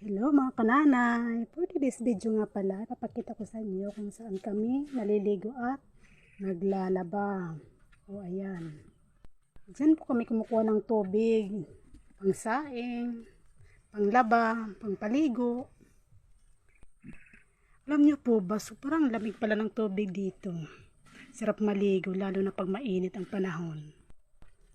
Hello mga kananay! For today's video nga pala, napakita ko sa inyo kung saan kami naliligo at naglalaba. O ayan. Diyan po kami kumukuha ng tubig, pang saing, panglaba, pangpaligo. Alam nyo po ba, sobrang lamig pala ng tubig dito. Sarap maligo, lalo na pag mainit ang panahon.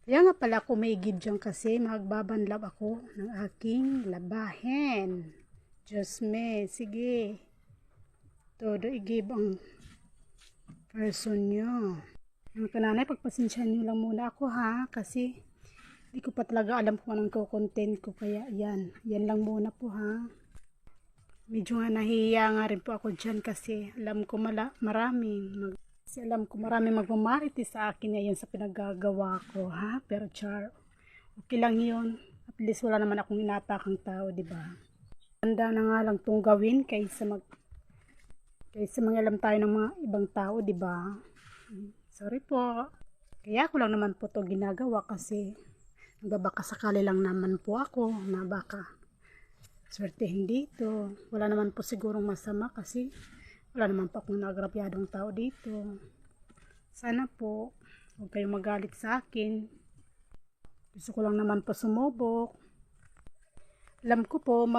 Kaya nga pala ako may give dyan kasi magbabanlab ako ng aking labahin. Diyos me, sige. Todo i-give ang person nyo. Mga kananay, pagpasensyahan nyo lang muna ako ha. Kasi hindi ko pa talaga alam kung anong content ko. Kaya yan lang muna po ha. Medyo nga nahihiya nga rin po ako dyan kasi alam ko maraming magmamarites sa akin ngayon sa pinagagawa ko, ha? Pero char, okay lang yun. At least wala naman akong inapakang tao, di ba? Handa na nga lang itong gawin kaysa mangalam tayo ng mga ibang tao, di ba? Sorry po. Kaya ako lang naman po to ginagawa kasi nagbabaka sakali lang naman po ako na baka swertehin dito. Wala naman po sigurong masama kasi wala naman po akong nagrabyadong tao dito. Sana po huwag kayong magalit sa akin. Gusto ko lang naman po sumubok. Alam ko po